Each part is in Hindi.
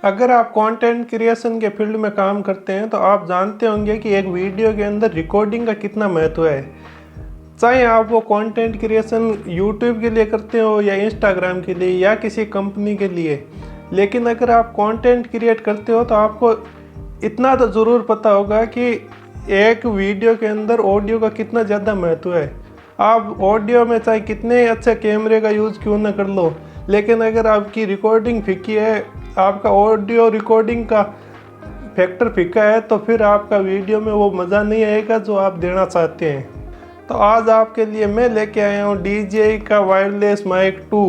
अगर आप कंटेंट क्रिएशन के फील्ड में काम करते हैं तो आप जानते होंगे कि एक वीडियो के अंदर रिकॉर्डिंग का कितना महत्व है। चाहे आप वो कंटेंट क्रिएशन यूट्यूब के लिए करते हो या इंस्टाग्राम के लिए या किसी कंपनी के लिए, लेकिन अगर आप कंटेंट क्रिएट करते हो तो आपको इतना तो ज़रूर पता होगा कि एक वीडियो के अंदर ऑडियो का कितना ज़्यादा महत्व है। आप ऑडियो में चाहे कितने अच्छे कैमरे का यूज़ क्यों ना कर लो, लेकिन अगर आपकी रिकॉर्डिंग फीकी है, आपका ऑडियो रिकॉर्डिंग का फैक्टर फीका है, तो फिर आपका वीडियो में वो मज़ा नहीं आएगा जो आप देना चाहते हैं। तो आज आपके लिए मैं लेके आया हूँ DJI का वायरलेस माइक 2।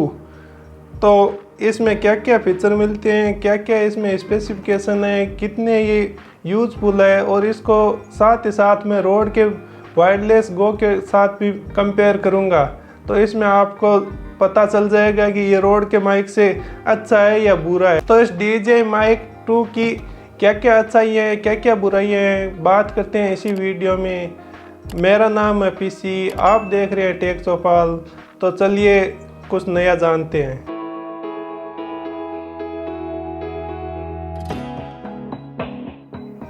तो इसमें क्या क्या फीचर मिलते हैं, क्या क्या इसमें स्पेसिफिकेशन है, कितने ये यूज़फुल है, और इसको साथ ही साथ में रोड के वायरलेस गो के साथ भी कंपेयर करूँगा। तो इसमें आपको पता चल जाएगा कि ये रोड के माइक से अच्छा है या बुरा है। तो इस DJI माइक 2 की क्या क्या अच्छाई है, क्या क्या बुराइयाँ हैं, बात करते हैं इसी वीडियो में। मेरा नाम है PC, आप देख रहे हैं टेक चौपाल। तो चलिए कुछ नया जानते हैं।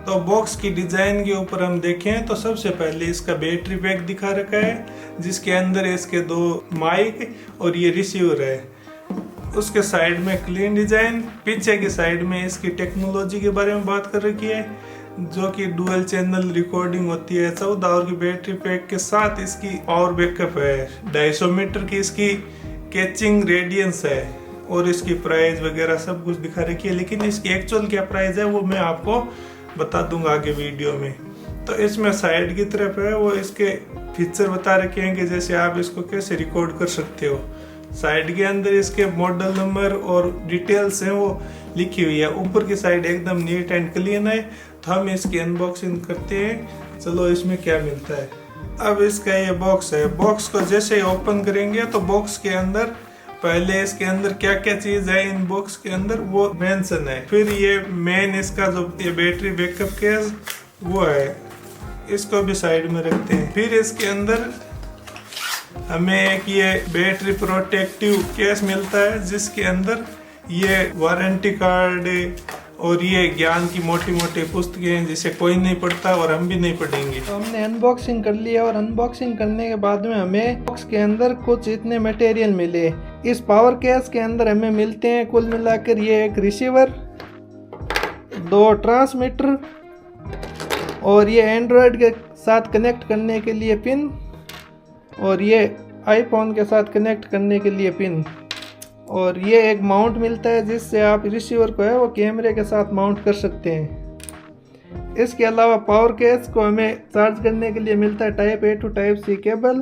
तो बॉक्स की डिज़ाइन के ऊपर हम देखें तो सबसे पहले इसका बैटरी पैक दिखा रखा है, जिसके अंदर इसके 2 माइक और ये रिसीवर है। उसके साइड में क्लीन डिज़ाइन, पीछे की साइड में इसकी टेक्नोलॉजी के बारे में बात कर रखी है, जो कि डुअल चैनल रिकॉर्डिंग होती है। 14 आवर की बैटरी पैक के साथ इसकी पावर बैकअप है। 250 मीटर की इसकी कैचिंग रेडियंस है, और इसकी प्राइस वगैरह सब कुछ दिखा रखी है। लेकिन इसकी एक्चुअल क्या प्राइस है वो मैं आपको बता दूंगा आगे वीडियो में। तो इसमें साइड की तरफ है वो इसके फीचर बता रखे हैं कि जैसे आप इसको कैसे रिकॉर्ड कर सकते हो। साइड के अंदर इसके मॉडल नंबर और डिटेल्स हैं वो लिखी हुई है। ऊपर की साइड एकदम नीट एंड क्लीन है। तो हम इसकी अनबॉक्सिंग करते हैं। चलो इसमें क्या मिलता है। अब इसका ये बॉक्स है। बॉक्स को जैसे ही ओपन करेंगे तो बॉक्स के अंदर पहले इसके अंदर क्या क्या चीज है इन बॉक्स के अंदर वो मेंशन है। फिर ये मेन इसका जो ये बैटरी बैकअप केस वो है, इसको भी साइड में रखते हैं। फिर इसके अंदर हमें एक ये बैटरी प्रोटेक्टिव केस मिलता है, जिसके अंदर ये वारंटी कार्ड और ये ज्ञान की मोटी मोटी पुस्तकें हैं जिसे कोई नहीं पढ़ता और हम भी नहीं पढ़ेंगे। तो हमने अनबॉक्सिंग कर लिया, और अनबॉक्सिंग करने के बाद में हमें बॉक्स के अंदर कुछ इतने मटेरियल मिले। इस पावर केस के अंदर हमें मिलते हैं कुल मिलाकर ये एक रिसीवर, 2 ट्रांसमीटर, और ये एंड्रॉयड के साथ कनेक्ट करने के लिए पिन, और ये आईफोन के साथ कनेक्ट करने के लिए पिन, और ये एक माउंट मिलता है जिससे आप रिसीवर को है वो कैमरे के साथ माउंट कर सकते हैं। इसके अलावा पावर केस को हमें चार्ज करने के लिए मिलता है type A to type C cable,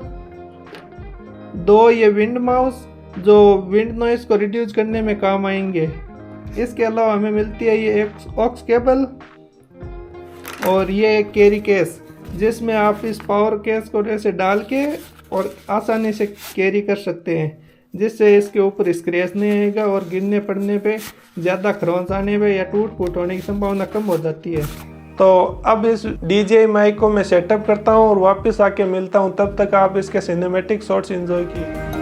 2 ये विंड माउस जो विंड नॉइस को रिड्यूस करने में काम आएंगे। इसके अलावा हमें मिलती है ये एक ऑक्स केबल, और ये एक कैरी केस जिसमें आप इस पावर केस को ऐसे डाल के और आसानी से कैरी कर सकते हैं, जिससे इसके ऊपर स्क्रैच नहीं आएगा और गिरने पड़ने पे ज़्यादा खरोंच आने पे या टूट फूट होने की संभावना कम हो जाती है। तो अब इस DJI माइक को मैं सेटअप करता हूँ और वापस आके मिलता हूँ। तब तक आप इसके सिनेमैटिक शॉट्स एंजॉय कीजिए।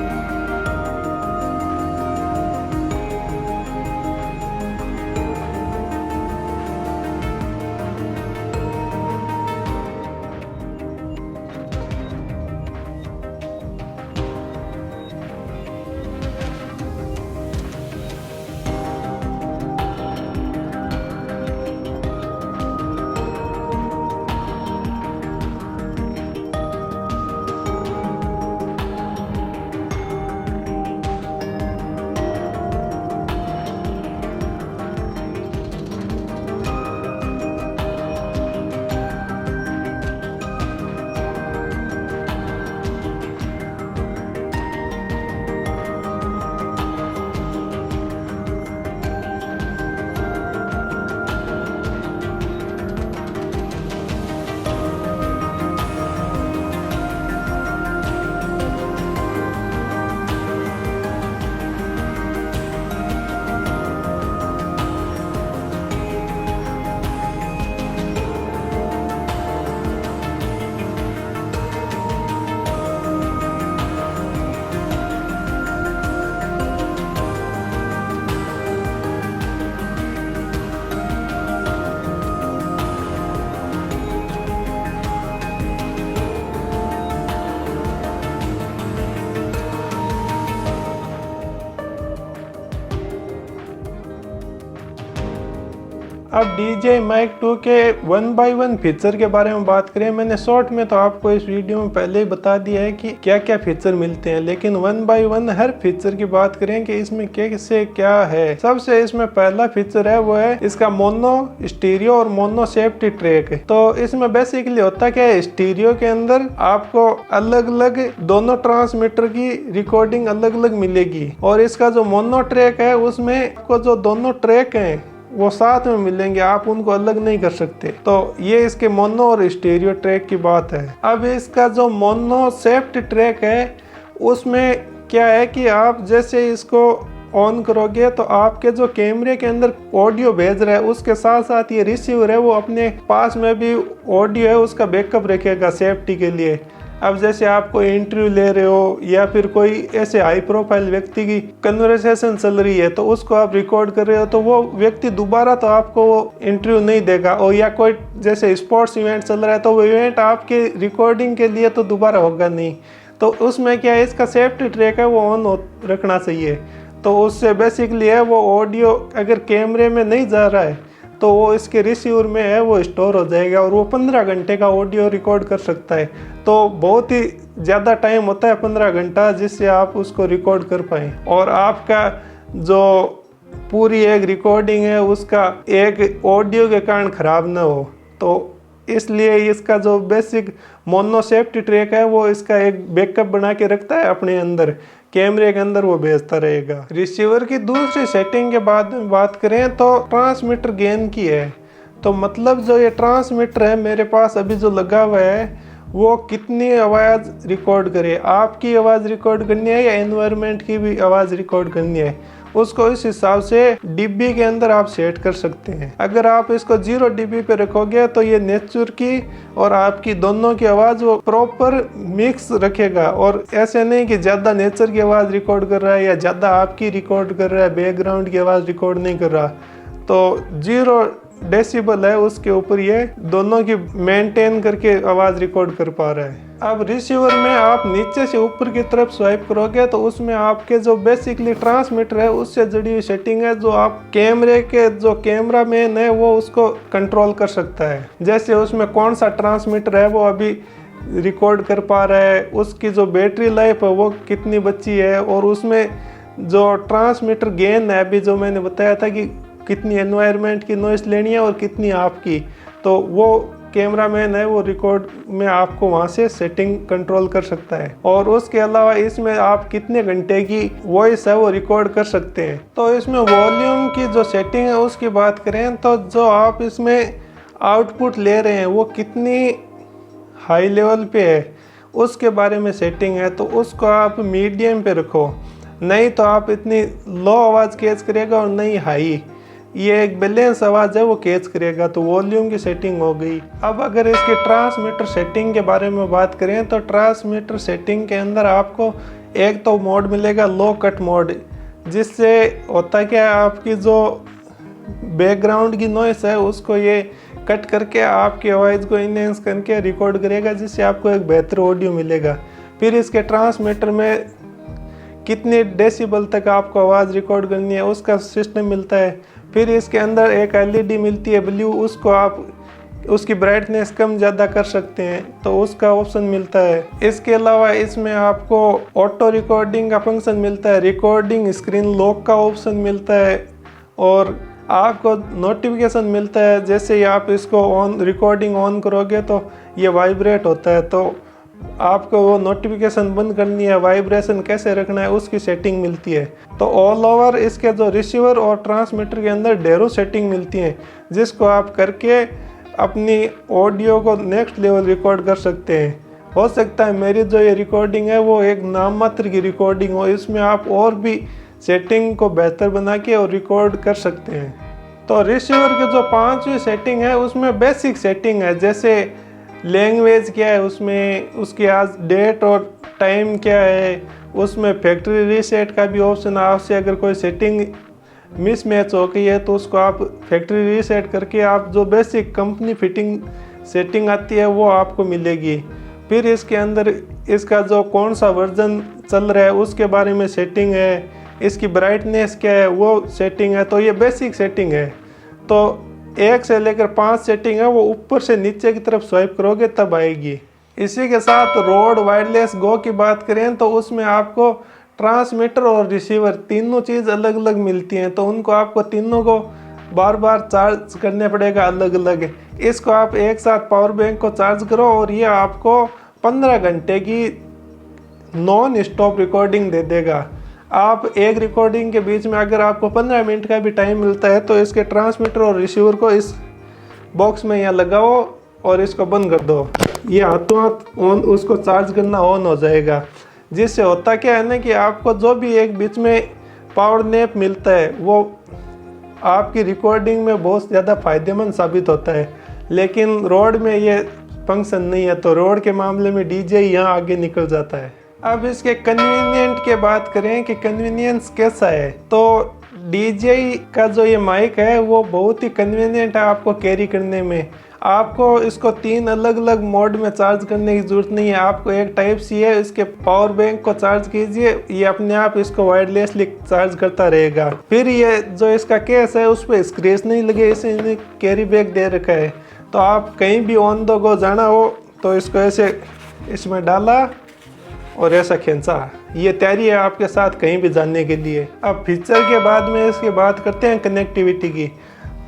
अब DJI Mic 2 के 1x1 फीचर के बारे में बात करें, मैंने शॉर्ट में तो आपको इस वीडियो में पहले ही बता दिया है कि क्या क्या फीचर मिलते हैं, लेकिन 1x1 हर फीचर की बात करें कि इसमें कैसे क्या है। सबसे इसमें पहला फीचर है वो है इसका मोनो स्टीरियो और मोनो सेफ्टी ट्रैक। तो इसमें बेसिकली होता क्या है, स्टीरियो के अंदर आपको अलग अलग दोनों ट्रांसमीटर की रिकॉर्डिंग अलग अलग मिलेगी, और इसका जो मोनो ट्रैक है उसमें आपको जो दोनों ट्रैक हैं वो साथ में मिलेंगे, आप उनको अलग नहीं कर सकते। तो ये इसके मोनो और स्टीरियो ट्रैक की बात है। अब इसका जो मोनो सेफ्टी ट्रैक है उसमें क्या है कि आप जैसे इसको ऑन करोगे तो आपके जो कैमरे के अंदर ऑडियो भेज रहा है उसके साथ साथ ये रिसीवर है वो अपने पास में भी ऑडियो है उसका बैकअप रखेगा सेफ्टी के लिए। अब जैसे आप कोई इंटरव्यू ले रहे हो या फिर कोई ऐसे हाई प्रोफाइल व्यक्ति की कन्वर्सेशन चल रही है तो उसको आप रिकॉर्ड कर रहे हो, तो वो व्यक्ति दोबारा तो आपको वो इंटरव्यू नहीं देगा, और या कोई जैसे स्पोर्ट्स इवेंट चल रहा है तो वो इवेंट आपके रिकॉर्डिंग के लिए तो दोबारा होगा नहीं। तो उसमें क्या है, इसका सेफ्टी ट्रैक है वो ऑन रखना चाहिए। तो उससे बेसिकली है वो ऑडियो अगर कैमरे में नहीं जा रहा है तो वो इसके रिसीवर में है वो स्टोर हो जाएगा, और वो 15 घंटे का ऑडियो रिकॉर्ड कर सकता है। तो बहुत ही ज़्यादा टाइम होता है 15 घंटा, जिससे आप उसको रिकॉर्ड कर पाएँ और आपका जो पूरी एक रिकॉर्डिंग है उसका एक ऑडियो के कारण ख़राब ना हो। तो इसलिए इसका जो बेसिक मोनो सेफ्टी ट्रैक है वो इसका एक बैकअप बना के रखता है अपने अंदर, कैमरे के अंदर वो भेजता रहेगा। रिसीवर की दूसरी सेटिंग के बाद में बात करें तो ट्रांसमीटर गेन की है। तो मतलब जो ये ट्रांसमीटर है मेरे पास अभी जो लगा हुआ है वो कितनी आवाज़ रिकॉर्ड करे, आपकी आवाज़ रिकॉर्ड करनी है या एनवायरनमेंट की भी आवाज़ रिकॉर्ड करनी है, उसको इस हिसाब से डीबी के अंदर आप सेट कर सकते हैं। अगर आप इसको 0 dB पे रखोगे तो ये नेचर की और आपकी दोनों की आवाज़ वो प्रॉपर मिक्स रखेगा, और ऐसे नहीं कि ज़्यादा नेचर की आवाज़ रिकॉर्ड कर रहा है या ज़्यादा आपकी रिकॉर्ड कर रहा है, बैकग्राउंड की आवाज़ रिकॉर्ड नहीं कर रहा। तो 0 डेसिबल है उसके ऊपर ये दोनों की मेंटेन करके आवाज़ रिकॉर्ड कर पा रहा है। अब रिसीवर में आप नीचे से ऊपर की तरफ स्वाइप करोगे तो उसमें आपके जो बेसिकली ट्रांसमीटर है उससे जुड़ी हुई सेटिंग है, जो आप कैमरे के जो कैमरा मैन है वो उसको कंट्रोल कर सकता है। जैसे उसमें कौन सा ट्रांसमीटर है वो अभी रिकॉर्ड कर पा रहा है, उसकी जो बैटरी लाइफ है वो कितनी बची है, और उसमें जो ट्रांसमीटर गेन है अभी जो मैंने बताया था कि कितनी एनवायरनमेंट की नॉइस लेनी है और कितनी आपकी, तो वो कैमरामैन है वो रिकॉर्ड में आपको वहाँ से सेटिंग कंट्रोल कर सकता है। और उसके अलावा इसमें आप कितने घंटे की वॉइस है वो रिकॉर्ड कर सकते हैं। तो इसमें वॉल्यूम की जो सेटिंग है उसकी बात करें तो जो आप इसमें आउटपुट ले रहे हैं वो कितनी हाई लेवल पे है उसके बारे में सेटिंग है, तो उसको आप मीडियम पे रखो, नहीं तो आप इतनी लो आवाज़ कैच करेगा और नहीं हाई, ये एक बैलेंस आवाज़ है वो कैच करेगा। तो वॉल्यूम की सेटिंग हो गई। अब अगर इसके ट्रांसमीटर सेटिंग के बारे में बात करें तो ट्रांसमीटर सेटिंग के अंदर आपको एक तो मोड मिलेगा लो कट मोड, जिससे होता क्या है आपकी जो बैकग्राउंड की नॉइस है उसको ये कट करके आपकी आवाज़ को इनहेंस करके रिकॉर्ड करेगा, जिससे आपको एक बेहतर ऑडियो मिलेगा। फिर इसके ट्रांसमीटर में कितने डेसिबल तक आपको आवाज़ रिकॉर्ड करनी है उसका सिस्टम मिलता है। फिर इसके अंदर एक LED मिलती है ब्लू, उसको आप उसकी ब्राइटनेस कम ज़्यादा कर सकते हैं, तो उसका ऑप्शन मिलता है। इसके अलावा इसमें आपको ऑटो रिकॉर्डिंग का फंक्शन मिलता है, रिकॉर्डिंग स्क्रीन लॉक का ऑप्शन मिलता है, और आपको नोटिफिकेशन मिलता है। जैसे ही आप इसको रिकॉर्डिंग ऑन करोगे तो ये वाइब्रेट होता है, तो आपको वो नोटिफिकेशन बंद करनी है, वाइब्रेशन कैसे रखना है उसकी सेटिंग मिलती है। तो ऑल ओवर इसके जो रिसीवर और ट्रांसमीटर के अंदर ढेरों सेटिंग मिलती हैं, जिसको आप करके अपनी ऑडियो को नेक्स्ट लेवल रिकॉर्ड कर सकते हैं। हो सकता है मेरी जो ये रिकॉर्डिंग है वो एक नाम मात्र की रिकॉर्डिंग हो, इसमें आप और भी सेटिंग को बेहतर बना के और रिकॉर्ड कर सकते हैं। तो रिसीवर की जो 5वीं सेटिंग है उसमें बेसिक सेटिंग है, जैसे लैंग्वेज क्या है उसमें, उसकी आज डेट और टाइम क्या है, उसमें फैक्ट्री रीसेट का भी ऑप्शन है। आपसे अगर कोई सेटिंग मिसमैच हो गई है तो उसको आप फैक्ट्री रीसेट करके आप जो बेसिक कंपनी फिटिंग सेटिंग आती है वो आपको मिलेगी। फिर इसके अंदर इसका जो कौन सा वर्जन चल रहा है उसके बारे में सेटिंग है, इसकी ब्राइटनेस क्या है वो सेटिंग है। तो ये बेसिक सेटिंग है। तो 1 से लेकर 5 सेटिंग है वो ऊपर से नीचे की तरफ स्वाइप करोगे तब आएगी। इसी के साथ रोड वायरलेस गो की बात करें तो उसमें आपको ट्रांसमीटर और रिसीवर तीनों चीज़ अलग अलग मिलती हैं, तो उनको आपको तीनों को बार बार चार्ज करने पड़ेगा अलग अलग। इसको आप एक साथ पावर बैंक को चार्ज करो और ये आपको 15 घंटे की नॉन स्टॉप रिकॉर्डिंग दे देगा। आप एक रिकॉर्डिंग के बीच में अगर आपको 15 मिनट का भी टाइम मिलता है तो इसके ट्रांसमीटर और रिसीवर को इस बॉक्स में यहाँ लगाओ और इसको बंद कर दो, ये हाथों हाथ ऑन उसको चार्ज करना ऑन हो जाएगा। जिससे होता क्या है ना कि आपको जो भी एक बीच में पावर नैप मिलता है वो आपकी रिकॉर्डिंग में बहुत ज़्यादा फायदेमंद साबित होता है, लेकिन रोड में ये फंक्शन नहीं है, तो रोड के मामले में डीजे यहाँ आगे निकल जाता है। अब इसके कन्वीनियंट के बात करें कि कन्वीनियंस कैसा है, तो डीजे का जो ये माइक है वो बहुत ही कन्वीनियंट है आपको कैरी करने में। आपको इसको 3 अलग अलग मोड में चार्ज करने की ज़रूरत नहीं है। आपको एक टाइप सी है, इसके पावर बैंक को चार्ज कीजिए, ये अपने आप इसको वायरलेसली चार्ज करता रहेगा। फिर ये जो इसका केस है उस पर स्क्रैच नहीं लगे, इसे कैरी बैग दे रखा है, तो आप कहीं भी ऑन द गो जाना हो तो इसको ऐसे इसमें डाला और ऐसा खींचा, ये तैयारी है आपके साथ कहीं भी जाने के लिए। अब फीचर के बाद में इसकी बात करते हैं कनेक्टिविटी की।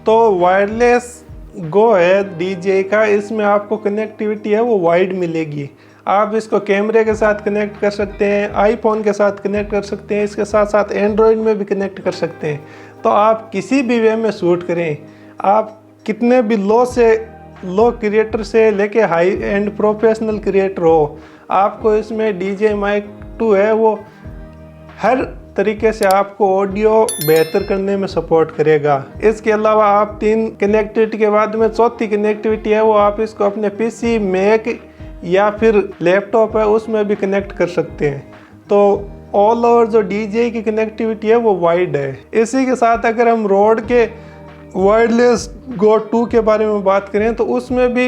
तो वायरलेस गो है डीजे का, इसमें आपको कनेक्टिविटी है वो वाइड मिलेगी। आप इसको कैमरे के साथ कनेक्ट कर सकते हैं, आईफोन के साथ कनेक्ट कर सकते हैं, इसके साथ साथ एंड्रॉयड में भी कनेक्ट कर सकते हैं। तो आप किसी भी वे में शूट करें, आप कितने भी लो क्रिएटर से लेके हाई एंड प्रोफेशनल क्रिएटर हो, आपको इसमें डीजे माइक 2 है वो हर तरीके से आपको ऑडियो बेहतर करने में सपोर्ट करेगा। इसके अलावा आप 3 कनेक्टिविटी के बाद में चौथी कनेक्टिविटी है वो आप इसको अपने पीसी, मैक या फिर लैपटॉप है उसमें भी कनेक्ट कर सकते हैं। तो ऑल ओवर जो डीजे की कनेक्टिविटी है वो वाइड है। इसी के साथ अगर हम रोड के वायरलेस गो 2 के बारे में बात करें तो उसमें भी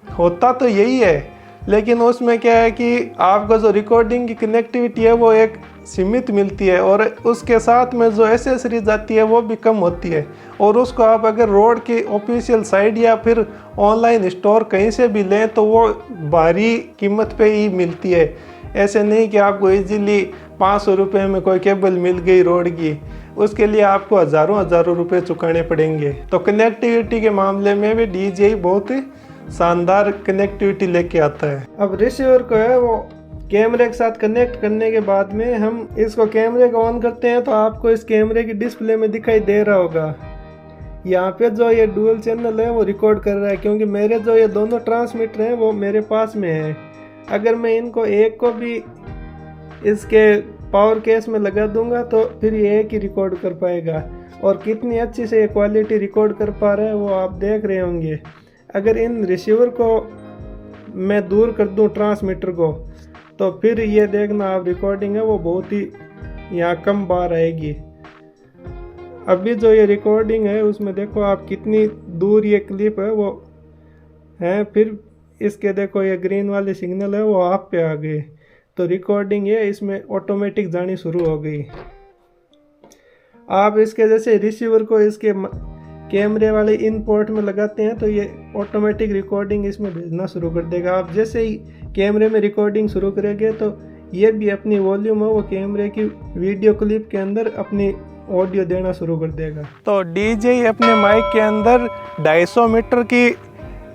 होता तो यही है, लेकिन उसमें क्या है कि आपका जो रिकॉर्डिंग की कनेक्टिविटी है वो एक सीमित मिलती है और उसके साथ में जो एसेसरीज आती है वो भी कम होती है, और उसको आप अगर रोड की ऑफिशियल साइट या फिर ऑनलाइन स्टोर कहीं से भी लें तो वो भारी कीमत पे ही मिलती है। ऐसे नहीं कि आपको इजीली 500 रुपये में कोई केबल मिल गई रोड की, उसके लिए आपको हज़ारों रुपए चुकाने पड़ेंगे। तो कनेक्टिविटी के मामले में भी डीजे बहुत ही शानदार कनेक्टिविटी लेके आता है। अब रिसीवर को है वो कैमरे के साथ कनेक्ट करने के बाद में हम इसको कैमरे को ऑन करते हैं तो आपको इस कैमरे की डिस्प्ले में दिखाई दे रहा होगा यहाँ पे जो ये डुअल चैनल है वो रिकॉर्ड कर रहा है, क्योंकि मेरे जो ये दोनों ट्रांसमीटर हैं वो मेरे पास में है। अगर मैं इनको एक को भी इसके पावर केस में लगा दूंगा तो फिर ये एक ही रिकॉर्ड कर पाएगा, और कितनी अच्छी से ये क्वालिटी रिकॉर्ड कर पा रहा है वो आप देख रहे होंगे। अगर इन रिसीवर को मैं दूर कर दूं ट्रांसमीटर को तो फिर ये देखना आप रिकॉर्डिंग है वो बहुत ही यहाँ कम बार आएगी। अभी जो ये रिकॉर्डिंग है उसमें देखो आप कितनी दूर ये क्लिप है वो है, फिर इसके देखो ये ग्रीन वाले सिग्नल है वो आप पे आ गए, तो रिकॉर्डिंग है इसमें ऑटोमेटिक जानी शुरू हो गई। आप इसके जैसे रिसीवर को इसके कैमरे वाले इन पोर्ट में लगाते हैं तो ये ऑटोमेटिक रिकॉर्डिंग इसमें भेजना शुरू कर देगा। आप जैसे ही कैमरे में रिकॉर्डिंग शुरू करेंगे तो ये भी अपनी वॉल्यूम है वो कैमरे की वीडियो क्लिप के अंदर अपनी ऑडियो देना शुरू कर देगा। तो डीजे अपने माइक के अंदर 250 मीटर की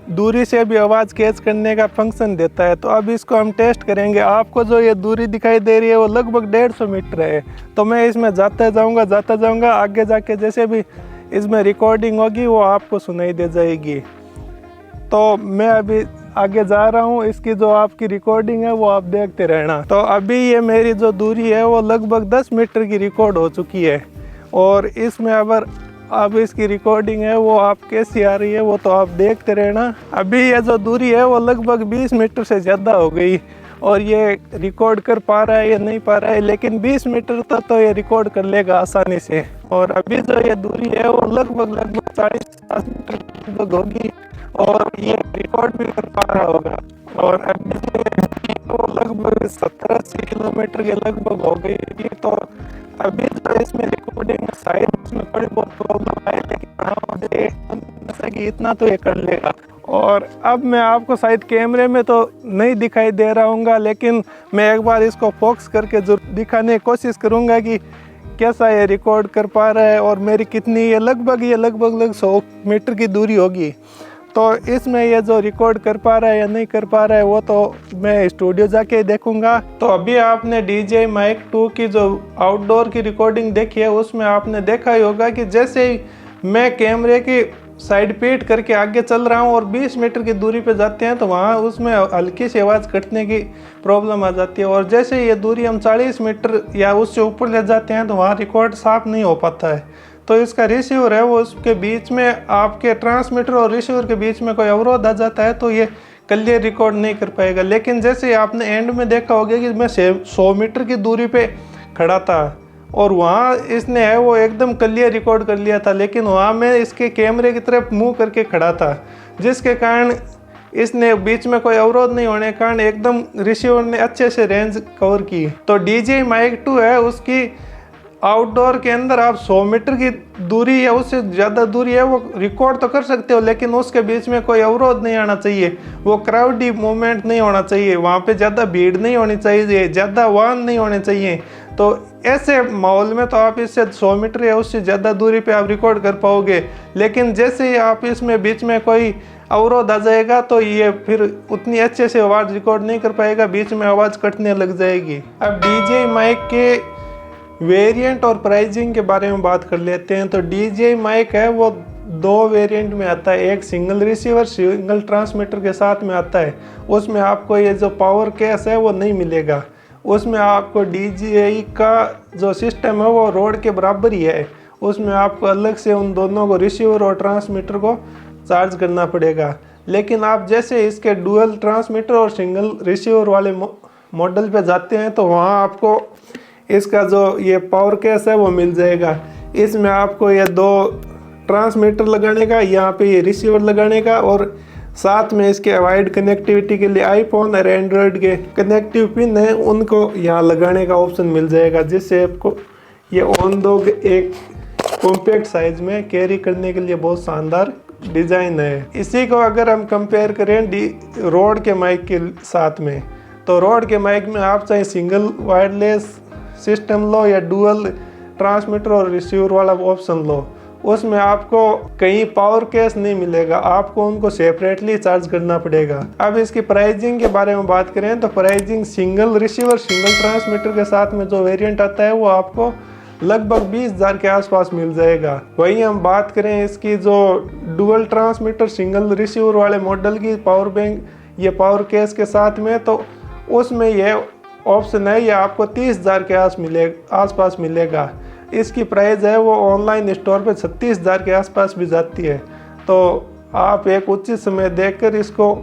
दूरी से भी आवाज़ कैच करने का फंक्शन देता है। तो अब इसको हम टेस्ट करेंगे। आपको जो ये दूरी दिखाई दे रही है वो लगभग 150 मीटर है, तो मैं इसमें जाता जाऊंगा आगे जाके जैसे भी इसमें रिकॉर्डिंग होगी वो आपको सुनाई दे जाएगी। तो मैं अभी आगे जा रहा हूँ, इसकी जो आपकी रिकॉर्डिंग है वो आप देखते रहना। तो अभी ये मेरी जो दूरी है वो लगभग 10 मीटर की रिकॉर्ड हो चुकी है, और इसमें अब इसकी रिकॉर्डिंग है वो आप कैसी आ रही है वो तो आप देखते रहना। अभी ये जो दूरी है वो लगभग 20 मीटर से ज़्यादा हो गई, और ये रिकॉर्ड कर पा रहा है या नहीं पा रहा है, लेकिन 20 मीटर तक तो ये रिकॉर्ड कर लेगा आसानी से। और अभी जो ये दूरी है वो लगभग 40-50 मीटर लगभग होगी, और ये रिकॉर्ड भी कर पा रहा होगा। और अभी तो लगभग 70-80 किलोमीटर के लगभग हो गई। तो अभी जो इसमें रिकॉर्डिंग शायद उसमें थोड़ी बहुत प्रॉब्लम आए, लेकिन हाँ मुझे था कि इतना तो ये कर लेगा। और अब मैं आपको शायद कैमरे में तो नहीं दिखाई दे रहा हूँगा, लेकिन मैं एक बार इसको फोकस करके जरूर दिखाने की कोशिश करूँगा कि कैसा ये रिकॉर्ड कर पा रहा है और मेरी कितनी ये लगभग 100 मीटर की दूरी होगी। तो इसमें ये जो रिकॉर्ड कर पा रहा है या नहीं कर पा रहा है वो तो मैं स्टूडियो जाके देखूंगा। तो अभी आपने DJI Mic 2 की जो आउटडोर की रिकॉर्डिंग देखी है उसमें आपने देखा ही होगा कि जैसे ही मैं कैमरे की साइड पीट करके आगे चल रहा हूँ और 20 मीटर की दूरी पे जाते हैं तो वहाँ उसमें हल्की सी आवाज़ कटने की प्रॉब्लम आ जाती है। और जैसे ये दूरी हम 40 मीटर या उससे ऊपर ले जाते हैं तो वहाँ रिकॉर्ड साफ नहीं हो पाता है। तो इसका रिसीवर है वो उसके बीच में आपके ट्रांसमीटर और रिसीवर के बीच में कोई अवरोध आ जाता है तो ये क्लियर रिकॉर्ड नहीं कर पाएगा। लेकिन जैसे आपने एंड में देखा होगा कि मैं 100 मीटर की दूरी पे खड़ा था और वहाँ इसने है वो एकदम क्लियर रिकॉर्ड कर लिया था, लेकिन वहाँ मैं इसके कैमरे की तरफ मुंह करके खड़ा था जिसके कारण इसने बीच में कोई अवरोध नहीं होने के कारण एकदम रिसीवर ने अच्छे से रेंज कवर की। तो DJI Mic 2 है उसकी आउटडोर के अंदर आप 100 मीटर की दूरी या उससे ज़्यादा दूरी है वो रिकॉर्ड तो कर सकते हो, लेकिन उसके बीच में कोई अवरोध नहीं आना चाहिए, वो क्राउडी मूवमेंट नहीं होना चाहिए, वहाँ पे ज़्यादा भीड़ नहीं होनी चाहिए, ज़्यादा वाहन नहीं होने चाहिए। तो ऐसे माहौल में तो आप इससे 100 मीटर या उससे ज़्यादा दूरी पे आप रिकॉर्ड कर पाओगे। लेकिन जैसे ही आप इसमें बीच में कोई अवरोध आ जाएगा तो ये फिर उतनी अच्छे से आवाज़ रिकॉर्ड नहीं कर पाएगा, बीच में आवाज़ कटने लग जाएगी। अब DJI Mic के वेरिएंट और प्राइसिंग के बारे में बात कर लेते हैं। तो DJI Mic है वो 2 वेरिएंट में आता है, एक सिंगल रिसीवर सिंगल ट्रांसमीटर के साथ में आता है। उसमें आपको ये जो पावर केस है वो नहीं मिलेगा, उसमें आपको DJI का जो सिस्टम है वो रोड के बराबर ही है, उसमें आपको अलग से उन दोनों को रिसीवर और ट्रांसमीटर को चार्ज करना पड़ेगा। लेकिन आप जैसे इसके डुअल ट्रांसमीटर और सिंगल रिसीवर वाले मॉडल पे जाते हैं तो वहाँ आपको इसका जो ये पावर केस है वो मिल जाएगा। इसमें आपको ये 2 ट्रांसमीटर लगाने का, यहाँ पे ये रिसीवर लगाने का और साथ में इसके वाइड कनेक्टिविटी के लिए आईफोन और एंड्रॉयड के कनेक्टिव पिन है उनको यहाँ लगाने का ऑप्शन मिल जाएगा, जिससे आपको ये ऑन दो एक कॉम्पैक्ट साइज में कैरी करने के लिए बहुत शानदार डिज़ाइन है। इसी को अगर हम कंपेयर करें रोड के माइक के साथ में, तो रोड के माइक में आप चाहे सिंगल वायरलेस सिस्टम लो या डुअल ट्रांसमीटर और रिसीवर वाला ऑप्शन लो, उसमें आपको कहीं पावर केस नहीं मिलेगा, आपको उनको सेपरेटली चार्ज करना पड़ेगा। अब इसकी प्राइसिंग के बारे में बात करें तो pricing single receiver single transmitter के साथ में जो वेरिएंट आता है वो आपको लगभग 20,000 के आसपास मिल जाएगा। वहीं हम बात करें इसकी जो डुअल ट्रांसमीटर सिंगल रिसीवर वाले मॉडल की पावर बैंक ये पावर केस के साथ में, तो उसमें यह ऑप्शन है ये आपको 30,000 के आसपास मिलेगा। इसकी प्राइस है वो ऑनलाइन स्टोर पे 36,000 के आसपास भी जाती है। तो आप एक उचित समय देखकर इसको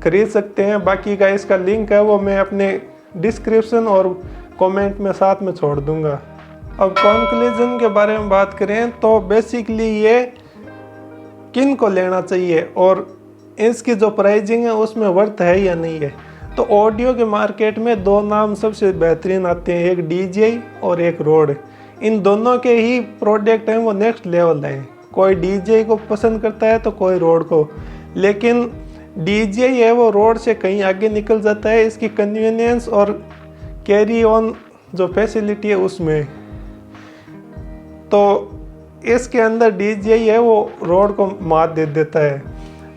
खरीद सकते हैं। बाकी का इसका लिंक है वो मैं अपने डिस्क्रिप्शन और कमेंट में साथ में छोड़ दूंगा। अब कंक्लूजन के बारे में बात करें तो बेसिकली ये किन को लेना चाहिए और इसकी जो प्राइसिंग है उसमें वर्थ है या नहीं है। तो ऑडियो के मार्केट में 2 नाम सबसे बेहतरीन आते हैं, एक DJI और एक रोड। इन दोनों के ही प्रोडक्ट हैं वो नेक्स्ट लेवल हैं। कोई DJI को पसंद करता है तो कोई रोड को, लेकिन DJI है वो रोड से कहीं आगे निकल जाता है इसकी कन्वीनियंस और कैरी ऑन जो फैसिलिटी है उसमें। तो इसके अंदर DJI है वो रोड को मात दे देता है।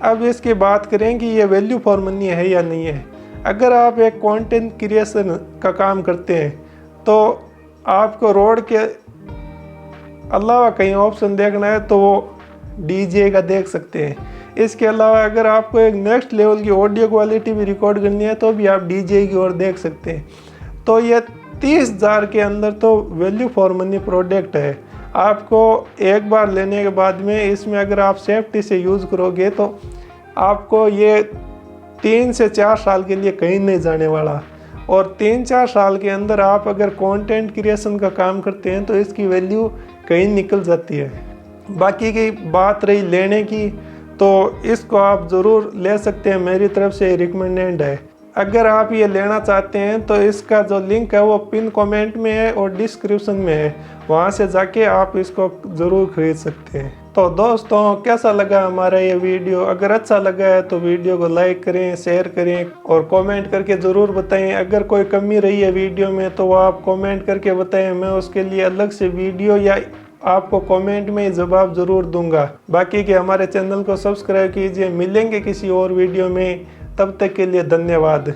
अब इसकी बात करें कि ये वैल्यू फॉर मनी है या नहीं है। अगर आप एक कंटेंट क्रिएशन का काम करते हैं तो आपको रोड के अलावा कहीं ऑप्शन देखना है तो वो DJI का देख सकते हैं। इसके अलावा अगर आपको एक नेक्स्ट लेवल की ऑडियो क्वालिटी भी रिकॉर्ड करनी है तो भी आप DJI की ओर देख सकते हैं। तो ये 30,000 के अंदर तो वैल्यू फॉर मनी प्रोडक्ट है। आपको एक बार लेने के बाद में इसमें अगर आप सेफ्टी से यूज़ करोगे तो आपको ये 3 से 4 साल के लिए कहीं नहीं जाने वाला। और 3-4 साल के अंदर आप अगर कंटेंट क्रिएशन का काम करते हैं तो इसकी वैल्यू कहीं निकल जाती है। बाकी की बात रही लेने की, तो इसको आप ज़रूर ले सकते हैं, मेरी तरफ से रिकमेंडेड है। अगर आप ये लेना चाहते हैं तो इसका जो लिंक है वो पिन कमेंट में है और डिस्क्रिप्शन में है, वहाँ से जाके आप इसको ज़रूर खरीद सकते हैं। तो दोस्तों कैसा लगा हमारा ये वीडियो? अगर अच्छा लगा है तो वीडियो को लाइक करें, शेयर करें और कमेंट करके ज़रूर बताएं। अगर कोई कमी रही है वीडियो में तो वो आप कमेंट करके बताएं, मैं उसके लिए अलग से वीडियो या आपको कमेंट में जवाब ज़रूर दूंगा। बाकी के हमारे चैनल को सब्सक्राइब कीजिए। मिलेंगे किसी और वीडियो में, तब तक के लिए धन्यवाद।